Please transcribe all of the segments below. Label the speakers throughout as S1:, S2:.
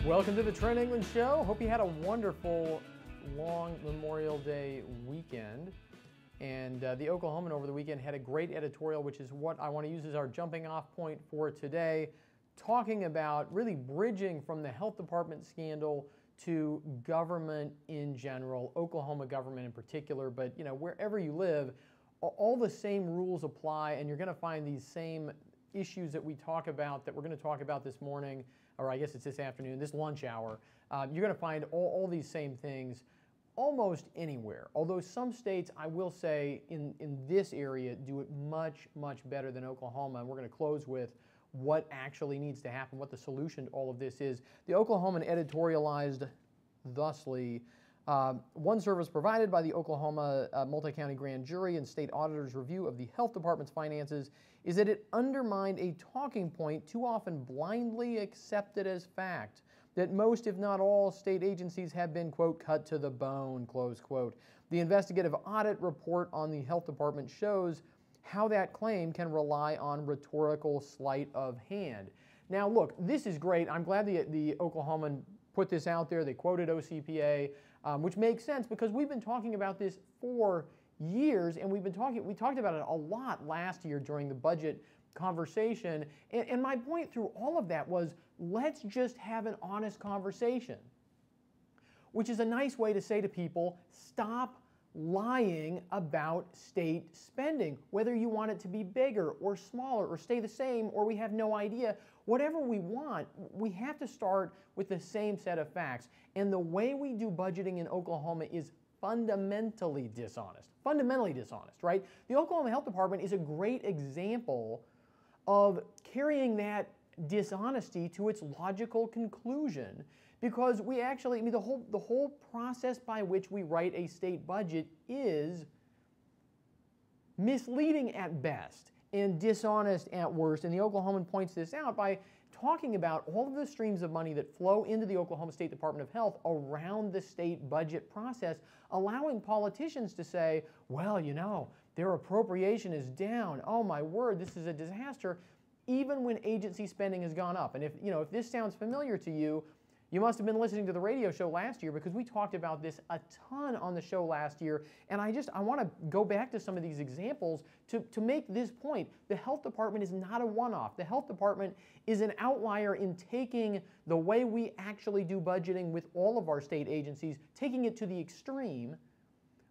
S1: Welcome to the Trent England Show. Hope you had a wonderful long Memorial Day weekend. And the Oklahoman over the weekend had a great editorial, which is what I want to use as our jumping off point for today, talking about really bridging from the health department scandal to government in general, Oklahoma government in particular, but wherever you live, all the same rules apply, and you're going to find these same issues that we talk about, that we're going to talk about this morning, or I guess it's this afternoon, this lunch hour. You're going to find all these same things almost anywhere. Although some states, I will say, in this area do it much, much better than Oklahoma. And we're going to close with what actually needs to happen, what the solution to all of this is. The Oklahoman editorialized thusly: one service provided by the Oklahoma multi-county grand jury and state auditor's review of the health department's finances is that it undermined a talking point too often blindly accepted as fact, that most, if not all, state agencies have been, quote, cut to the bone, close quote. The investigative audit report on the health department shows how that claim can rely on rhetorical sleight of hand. Now, look, this is great. I'm glad the Oklahoman put this out there. They quoted OCPA, which makes sense because we've been talking about this for years, and we talked about it a lot last year during the budget conversation. And my point through all of that was, let's just have an honest conversation, which is a nice way to say to people, stop lying about state spending, whether you want it to be bigger or smaller or stay the same or we have no idea. Whatever we want, we have to start with the same set of facts. And the way we do budgeting in Oklahoma is fundamentally dishonest, right? The Oklahoma Health Department is a great example of carrying that dishonesty to its logical conclusion, because we actually, the whole process by which we write a state budget is misleading at best and dishonest at worst. And the Oklahoman points this out by talking about all of the streams of money that flow into the Oklahoma State Department of Health around the state budget process, allowing politicians to say, well, their appropriation is down. Oh my word, this is a disaster, even when agency spending has gone up. And if this sounds familiar to you, you must have been listening to the radio show last year, because we talked about this a ton on the show last year. And I want to go back to some of these examples to make this point. The health department is not a one-off. The health department is an outlier in taking the way we actually do budgeting with all of our state agencies, taking it to the extreme,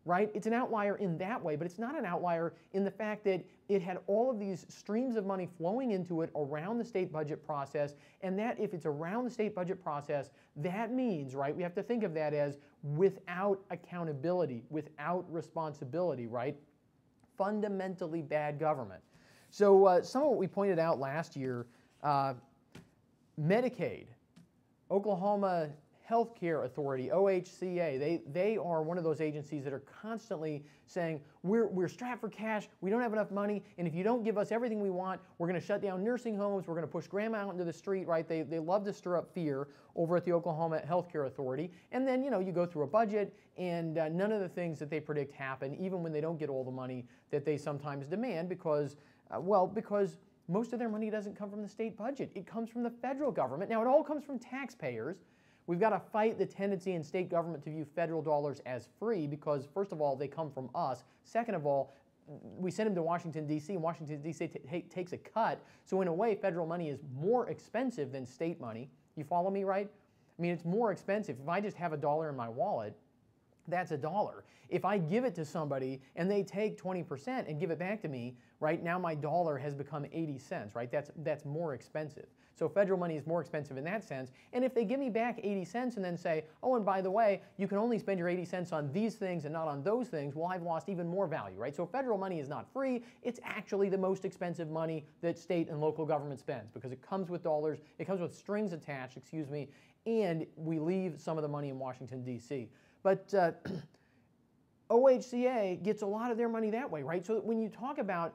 S1: right? It's an outlier in that way, but it's not an outlier in the fact that it had all of these streams of money flowing into it around the state budget process, and that if it's around the state budget process, that means, right, we have to think of that as without accountability, without responsibility, right? Fundamentally bad government. So some of what we pointed out last year, Medicaid, Oklahoma Healthcare Authority, OHCA, they are one of those agencies that are constantly saying, we're strapped for cash, we don't have enough money, and if you don't give us everything we want, we're going to shut down nursing homes, we're going to push grandma out into the street, right? They love to stir up fear over at the Oklahoma Healthcare Authority. And then, you go through a budget, and none of the things that they predict happen, even when they don't get all the money that they sometimes demand, because most of their money doesn't come from the state budget. It comes from the federal government. Now, it all comes from taxpayers. We've got to fight the tendency in state government to view federal dollars as free because, first of all, they come from us. Second of all, we send them to Washington, D.C., and Washington, D.C. takes a cut. So in a way, federal money is more expensive than state money. You follow me, right? I mean, it's more expensive. If I just have $1 in my wallet, that's $1. If I give it to somebody and they take 20% and give it back to me, right, now my dollar has become 80 cents, right? That's more expensive. So federal money is more expensive in that sense. And if they give me back 80 cents and then say, oh, and by the way, you can only spend your 80 cents on these things and not on those things, well, I've lost even more value, right? So federal money is not free. It's actually the most expensive money that state and local government spends because it comes with dollars, it comes with strings attached, and we leave some of the money in Washington, D.C. But OHCA gets a lot of their money that way, right? So when you talk about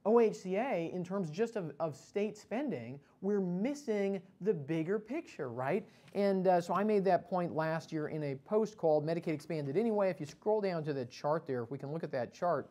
S1: OHCA in terms just of state spending, we're missing the bigger picture, right? And so I made that point last year in a post called Medicaid Expanded Anyway. If you scroll down to the chart there, if we can look at that chart,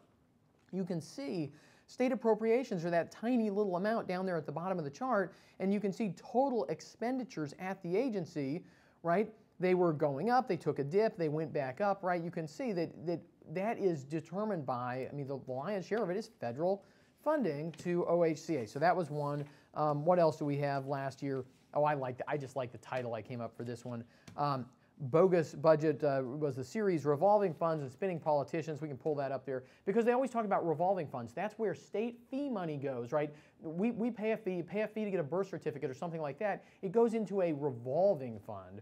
S1: you can see State appropriations are that tiny little amount down there at the bottom of the chart, and you can see total expenditures at the agency, right? They were going up, they took a dip, they went back up, right? You can see that is determined by, I mean, the lion's share of it is federal funding to OHCA. So that was one. What else do we have last year? Oh, I just like the title. I came up for this one. Bogus budget was the series, revolving funds and spinning politicians. We can pull that up there because they always talk about revolving funds. That's where state fee money goes, right? We pay a fee to get a birth certificate or something like that. It goes into a revolving fund.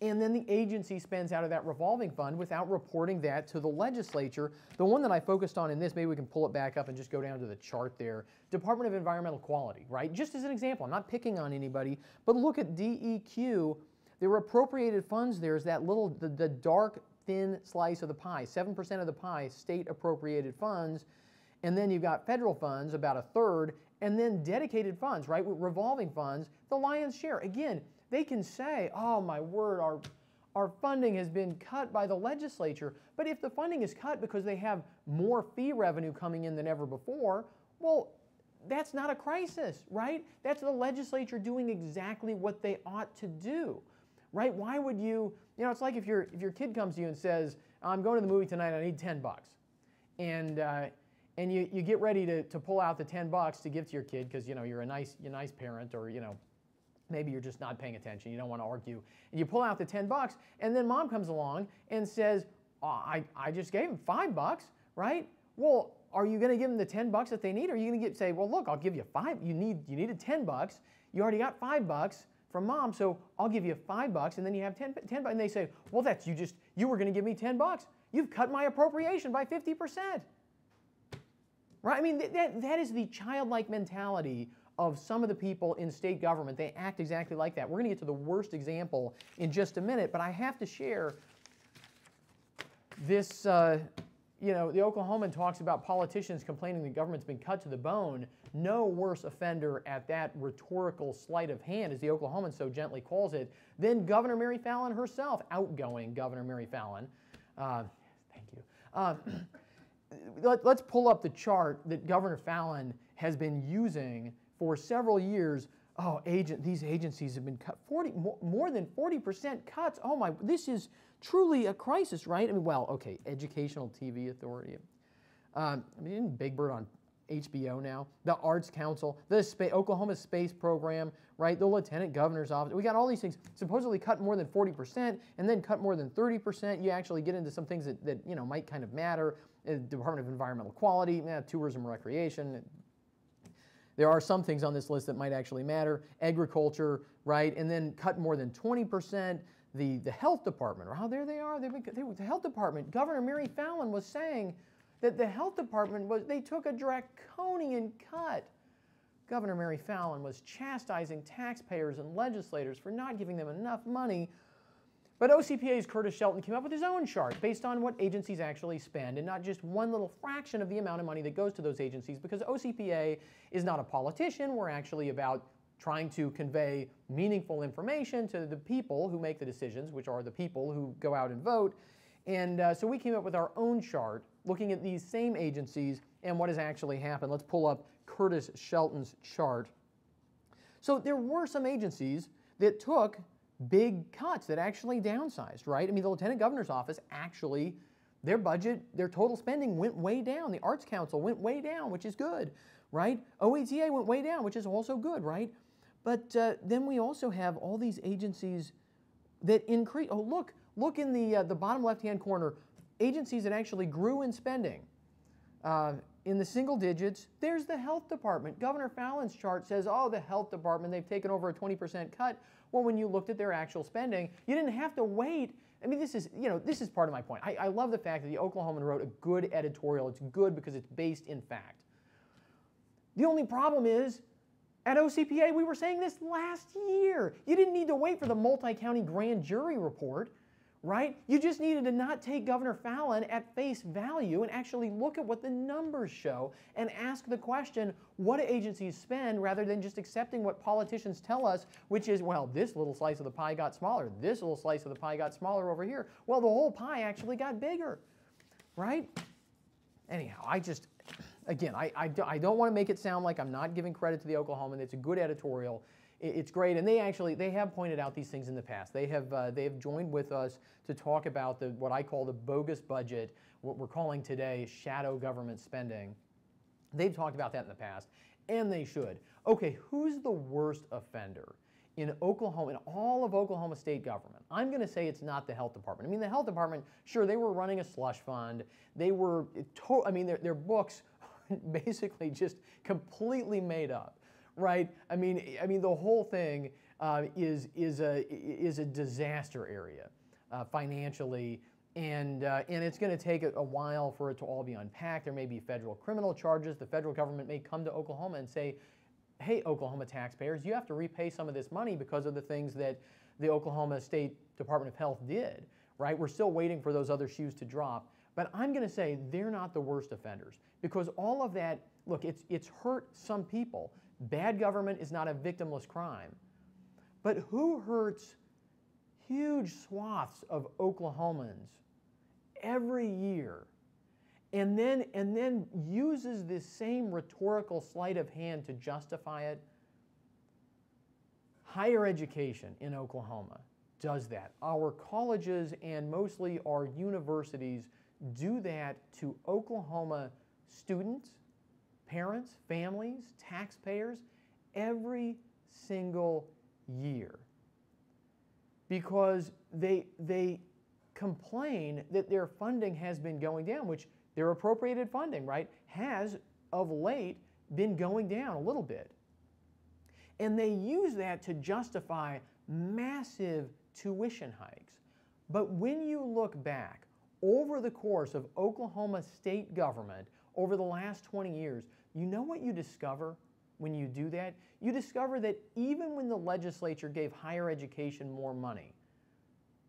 S1: And then the agency spends out of that revolving fund without reporting that to the legislature. The one that I focused on in this, maybe we can pull it back up and just go down to the chart there. Department of Environmental Quality, right? Just as an example, I'm not picking on anybody, but look at DEQ. There were appropriated funds there is that little, the dark, thin slice of the pie. 7% of the pie, state appropriated funds. And then you've got federal funds, about a third, and then dedicated funds, right? Revolving funds, the lion's share. Again, they can say, oh my word, our funding has been cut by the legislature. But if the funding is cut because they have more fee revenue coming in than ever before, well, that's not a crisis, right? That's the legislature doing exactly what they ought to do, right? Why would you, it's like if your kid comes to you and says, I'm going to the movie tonight, I need 10 bucks. And you get ready to pull out the 10 bucks to give to your kid because, you're a nice parent, or, maybe you're just not paying attention. You don't want to argue. And you pull out the 10 bucks, and then mom comes along and says, oh, I just gave him 5 bucks, right? Well, are you going to give them the 10 bucks that they need? Or are you going to say, well, look, I'll give you 5. You needed 10 bucks. You already got 5 bucks from mom, so I'll give you 5 bucks, and then you have 10 bucks. And they say, well, that's you were going to give me 10 bucks. You've cut my appropriation by 50%. Right? I mean, that is the childlike mentality of some of the people in state government. They act exactly like that. We're going to get to the worst example in just a minute, but I have to share this, the Oklahoman talks about politicians complaining the government's been cut to the bone. No worse offender at that rhetorical sleight of hand, as the Oklahoman so gently calls it, than Governor Mary Fallin herself, outgoing Governor Mary Fallin. Thank you. Let's pull up the chart that Governor Fallin has been using for several years. Oh, these agencies have been cut more than 40% cuts. Oh my, this is truly a crisis, right? I mean, well, okay, Educational TV Authority. Isn't Big Bird on HBO now? The Arts Council, the Oklahoma Space Program, right? The Lieutenant Governor's Office. We got all these things supposedly cut more than 40% and then cut more than 30%. You actually get into some things that might kind of matter. Department of Environmental Quality, tourism, recreation. There are some things on this list that might actually matter. Agriculture, right? And then cut more than 20%. The Health Department, oh, there they are. The Health Department, Governor Mary Fallin was saying that the Health Department they took a draconian cut. Governor Mary Fallin was chastising taxpayers and legislators for not giving them enough money. But OCPA's Curtis Shelton came up with his own chart based on what agencies actually spend, and not just one little fraction of the amount of money that goes to those agencies, because OCPA is not a politician. We're actually about trying to convey meaningful information to the people who make the decisions, which are the people who go out and vote. And so we came up with our own chart looking at these same agencies and what has actually happened. Let's pull up Curtis Shelton's chart. So there were some agencies that took big cuts, that actually downsized, right? I mean, the Lieutenant Governor's Office actually, their budget, their total spending went way down. The Arts Council went way down, which is good, right? OETA went way down, which is also good, right? But then we also have all these agencies that increase. Oh, look in the bottom left-hand corner, agencies that actually grew in spending. In the single digits, there's the Health Department. Governor Fallin's chart says, oh, the Health Department, they've taken over a 20% cut. Well, when you looked at their actual spending, you didn't have to wait. I mean, this is part of my point. I love the fact that the Oklahoman wrote a good editorial. It's good because it's based in fact. The only problem is, at OCPA, we were saying this last year. You didn't need to wait for the multi-county grand jury report, right? You just needed to not take Governor Fallin at face value and actually look at what the numbers show and ask the question, what do agencies spend, rather than just accepting what politicians tell us, which is, well, this little slice of the pie got smaller, this little slice of the pie got smaller over here. Well, the whole pie actually got bigger, right? Anyhow, again, I don't want to make it sound like I'm not giving credit to the Oklahoman. It's a good editorial. It's great, and they have pointed out these things in the past. They have joined with us to talk about what I call the bogus budget, what we're calling today shadow government spending. They've talked about that in the past, and they should. Okay, who's the worst offender in Oklahoma, in all of Oklahoma state government? I'm going to say it's not the health department. I mean, the health department, sure, they were running a slush fund. They were, I mean, their books basically just completely made up. Right? I mean, the whole thing is a disaster area financially, and it's going to take a while for it to all be unpacked. There may be federal criminal charges. The federal government may come to Oklahoma and say, "Hey, Oklahoma taxpayers, you have to repay some of this money because of the things that the Oklahoma State Department of Health did." Right? We're still waiting for those other shoes to drop, but I'm going to say they're not the worst offenders because all of that. Look, it's hurt some people. Bad government is not a victimless crime. But who hurts huge swaths of Oklahomans every year and then uses this same rhetorical sleight of hand to justify it? Higher education in Oklahoma does that. Our colleges and mostly our universities do that to Oklahoma students, parents, families, taxpayers, every single year, because they complain that their funding has been going down, which their appropriated funding, right, has of late been going down a little bit. And they use that to justify massive tuition hikes. But when you look back over the course of Oklahoma state government over the last 20 years, you know what you discover when you do that? You discover that even when the legislature gave higher education more money,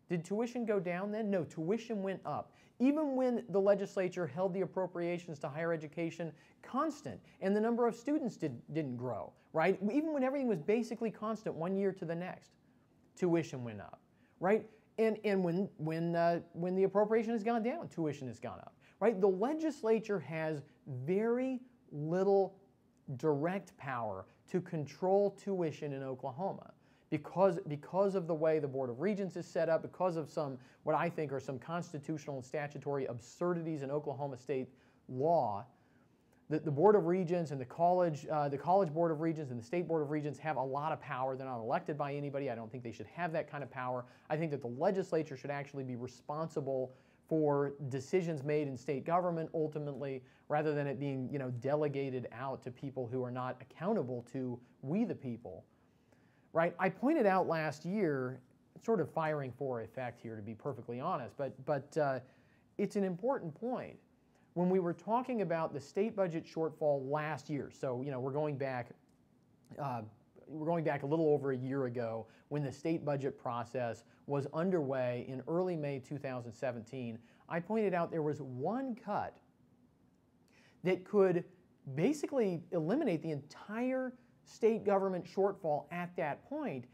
S1: did tuition go down then? No, tuition went up. Even when the legislature held the appropriations to higher education constant and the number of students didn't grow, right? Even when everything was basically constant one year to the next, tuition went up, right? And when the appropriation has gone down, tuition has gone up, right? The legislature has very little direct power to control tuition in Oklahoma because of the way the Board of Regents is set up, because of what I think are some constitutional and statutory absurdities in Oklahoma state law. The Board of Regents and the College Board of Regents and the State Board of Regents have a lot of power. They're not elected by anybody. I don't think they should have that kind of power. I think that the legislature should actually be responsible for decisions made in state government ultimately, rather than it being, delegated out to people who are not accountable to we the people. Right? I pointed out last year, sort of firing for effect here to be perfectly honest, but it's an important point. When we were talking about the state budget shortfall last year, so we're going back a little over a year ago when the state budget process was underway in early May 2017, I pointed out there was one cut that could basically eliminate the entire state government shortfall at that point,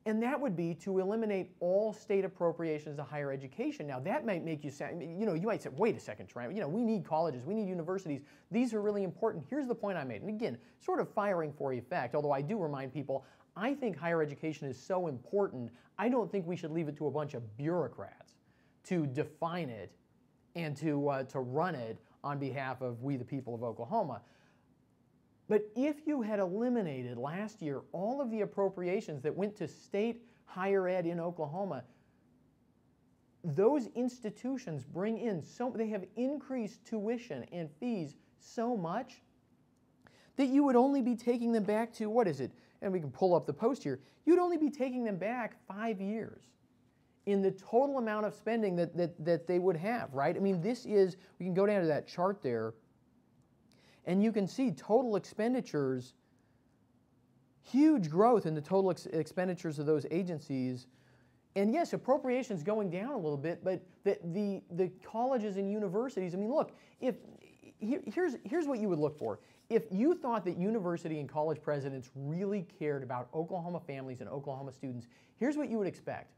S1: and that would be to eliminate all state appropriations to higher education. Now that might make you say, you might say, wait a second, Trent, we need colleges, we need universities, these are really important. Here's the point I made, and again, sort of firing for effect, although I do remind people, I think higher education is so important, I don't think we should leave it to a bunch of bureaucrats to define it and to run it on behalf of we the people of Oklahoma. But if you had eliminated last year all of the appropriations that went to state higher ed in Oklahoma, those institutions bring in they have increased tuition and fees so much that you would only be taking them back to, what is it? And we can pull up the post here. You'd only be taking them back 5 years in the total amount of spending that they would have, right? I mean, we can go down to that chart there, and you can see total expenditures, huge growth in the total expenditures of those agencies. And yes, appropriations going down a little bit, but the colleges and universities, I mean, look, here's what you would look for. If you thought that university and college presidents really cared about Oklahoma families and Oklahoma students, here's what you would expect.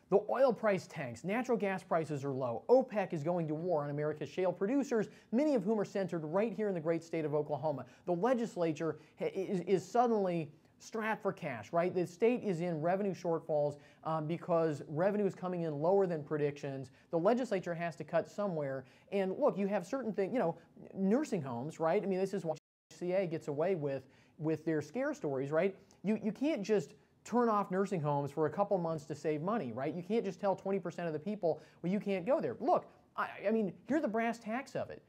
S1: The oil price tanks, natural gas prices are low, OPEC is going to war on America's shale producers, many of whom are centered right here in the great state of Oklahoma. The legislature is suddenly strapped for cash, right? The state is in revenue shortfalls because revenue is coming in lower than predictions. The legislature has to cut somewhere. And look, you have certain things, you know, nursing homes, right? I mean, this is why CA gets away with their scare stories, right? You can't just turn off nursing homes for a couple months to save money, right? You can't just tell 20% of the people, well, you can't go there. Look, I mean, here's the brass tacks of it.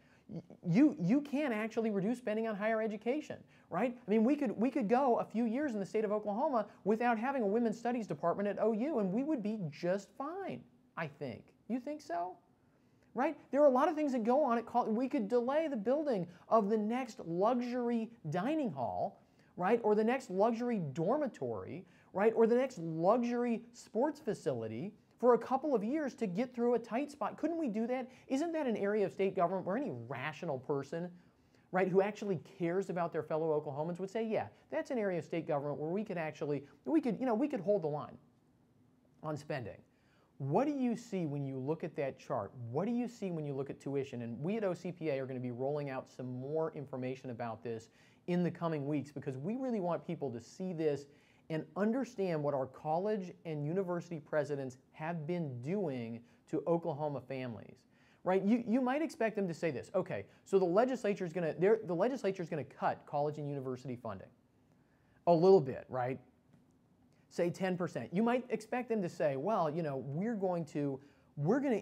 S1: You can actually reduce spending on higher education, right? I mean, we could go a few years in the state of Oklahoma without having a women's studies department at OU, and we would be just fine, I think. You think so? Right? There are a lot of things that go on. We could delay the building of the next luxury dining hall, right? Or the next luxury dormitory, right? Or the next luxury sports facility for a couple of years to get through a tight spot. Couldn't we do that? Isn't that an area of state government where any rational person, right, who actually cares about their fellow Oklahomans would say, yeah, that's an area of state government where we could hold the line on spending. What do you see when you look at that chart? What do you see when you look at tuition? And we at OCPA are going to be rolling out some more information about this in the coming weeks because we really want people to see this and understand what our college and university presidents have been doing to Oklahoma families. Right? You might expect them to say this. Okay, so the legislature is going to cut college and university funding a little bit, right? Say 10%. You might expect them to say, well, you know, we're going to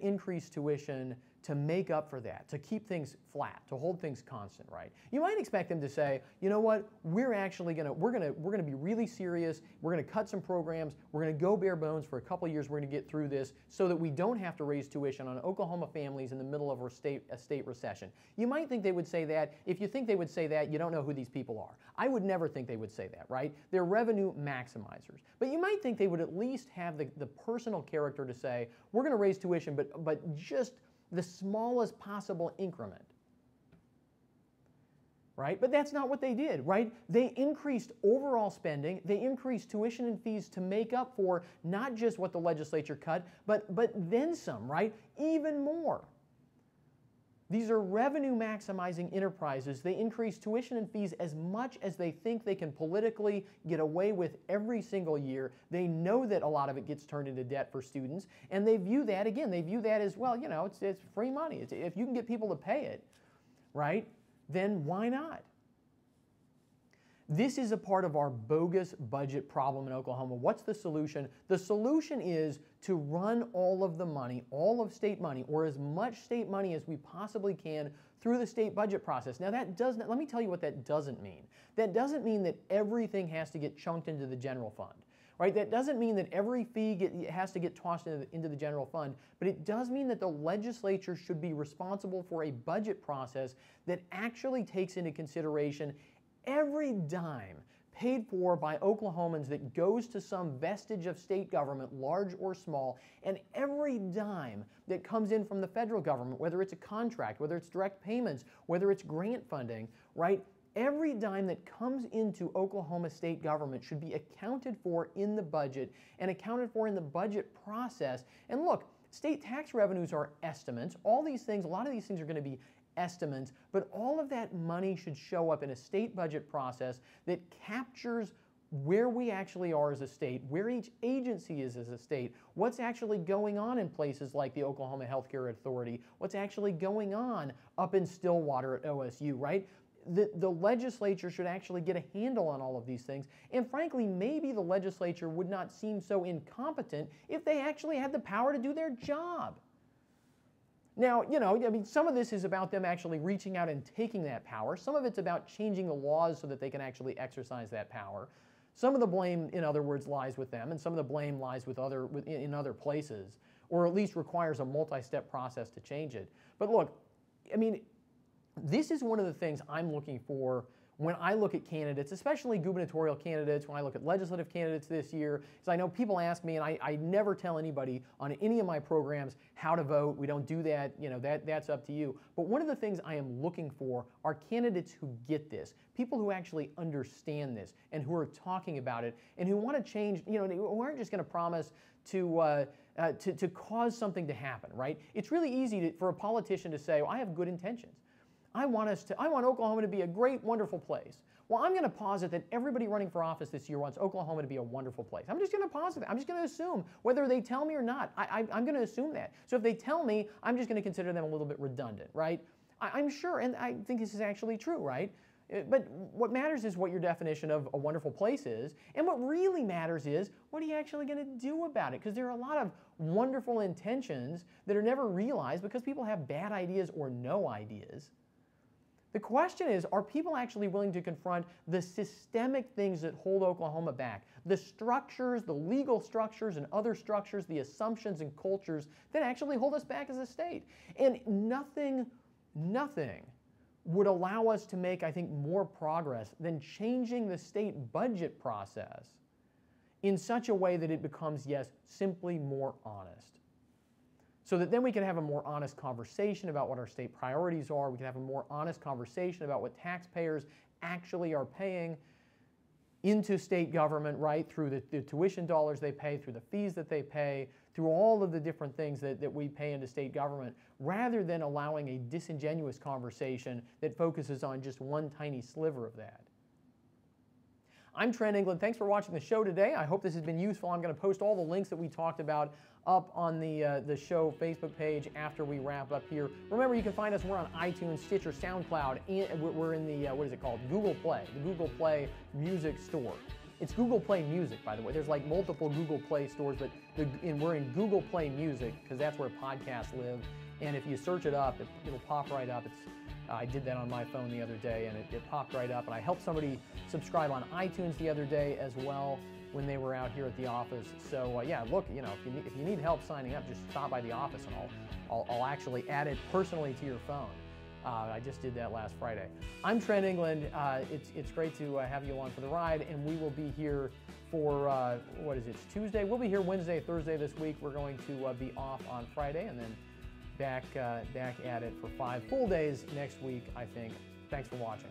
S1: increase tuition to make up for that, to keep things flat, to hold things constant, right? You might expect them to say, you know what, we're gonna be really serious, we're gonna cut some programs, we're gonna go bare bones for a couple of years, we're gonna get through this so that we don't have to raise tuition on Oklahoma families in the middle of a state recession. You might think they would say that. If you think they would say that, you don't know who these people are. I would never think they would say that, right? They're revenue maximizers. But you might think they would at least have the personal character to say, we're gonna raise tuition, but just the smallest possible increment, right? But that's not what they did, right? They increased overall spending, they increased tuition and fees to make up for not just what the legislature cut, but then some, right? Even more. These are revenue maximizing enterprises. They increase tuition and fees as much as they think they can politically get away with every single year. They know that a lot of it gets turned into debt for students, and they view that, again, they view that as, well, you know, it's free money. If you can get people to pay it, right, then why not? This is a part of our bogus budget problem in Oklahoma. What's the solution? The solution is to run all of the money, all of state money, or as much state money as we possibly can through the state budget process. Now that doesn't, let me tell you what that doesn't mean. That doesn't mean that everything has to get chunked into the general fund. Right? That doesn't mean that every fee has to get tossed into the general fund, but it does mean that the legislature should be responsible for a budget process that actually takes into consideration every dime paid for by Oklahomans that goes to some vestige of state government, large or small, and every dime that comes in from the federal government, whether it's a contract, whether it's direct payments, whether it's grant funding, right? Every dime that comes into Oklahoma state government should be accounted for in the budget and accounted for in the budget process. And look, state tax revenues are estimates. All these things, a lot of these things are going to be estimates, but all of that money should show up in a state budget process that captures where we actually are as a state, where each agency is as a state, what's actually going on in places like the Oklahoma Healthcare Authority, what's actually going on up in Stillwater at OSU, right? The legislature should actually get a handle on all of these things, and frankly, maybe the legislature would not seem so incompetent if they actually had the power to do their job. Now, you know, I mean, some of this is about them actually reaching out and taking that power. Some of it's about changing the laws so that they can actually exercise that power. Some of the blame, in other words, lies with them, and some of the blame lies in other places, or at least requires a multi-step process to change it. But look, I mean, this is one of the things I'm looking for when I look at candidates, especially gubernatorial candidates, when I look at legislative candidates this year, is I know people ask me, and I never tell anybody on any of my programs how to vote. We don't do that, you know, that's up to you. But one of the things I am looking for are candidates who get this, people who actually understand this and who are talking about it and who want to change, you know, who aren't just going to promise to to cause something to happen, right? It's really easy for a politician to say, well, I have good intentions. I want Oklahoma to be a great, wonderful place. Well, I'm going to posit that everybody running for office this year wants Oklahoma to be a wonderful place. I'm just going to posit that. I'm just going to assume, whether they tell me or not, I'm going to assume that. So if they tell me, I'm just going to consider them a little bit redundant, right? I'm sure, and I think this is actually true, right? But what matters is what your definition of a wonderful place is, and what really matters is, what are you actually going to do about it? Because there are a lot of wonderful intentions that are never realized because people have bad ideas or no ideas. The question is, are people actually willing to confront the systemic things that hold Oklahoma back? The structures, the legal structures and other structures, the assumptions and cultures that actually hold us back as a state. And nothing would allow us to make, I think, more progress than changing the state budget process in such a way that it becomes, yes, simply more honest. So that then we can have a more honest conversation about what our state priorities are. We can have a more honest conversation about what taxpayers actually are paying into state government, right, through the tuition dollars they pay, through the fees that they pay, through all of the different things that we pay into state government, rather than allowing a disingenuous conversation that focuses on just one tiny sliver of that. I'm Trent England. Thanks for watching the show today. I hope this has been useful. I'm going to post all the links that we talked about up on the show Facebook page after we wrap up here. Remember, you can find us. We're on iTunes, Stitcher, SoundCloud. We're in the, what is it called? Google Play, the Google Play Music Store. It's Google Play Music, by the way. There's like multiple Google Play stores, but we're in Google Play Music because that's where podcasts live. And if you search it up, it'll pop right up. I did that on my phone the other day, and it popped right up. And I helped somebody subscribe on iTunes the other day as well when they were out here at the office. So yeah, look, you know, if you need help signing up, just stop by the office, and I'll actually add it personally to your phone. I just did that last Friday. I'm Trent England. It's great to have you along for the ride, and we will be here for what is it? It's Tuesday. We'll be here Wednesday, Thursday this week. We're going to be off on Friday, and then back at it for 5 full days next week, I think. Thanks for watching.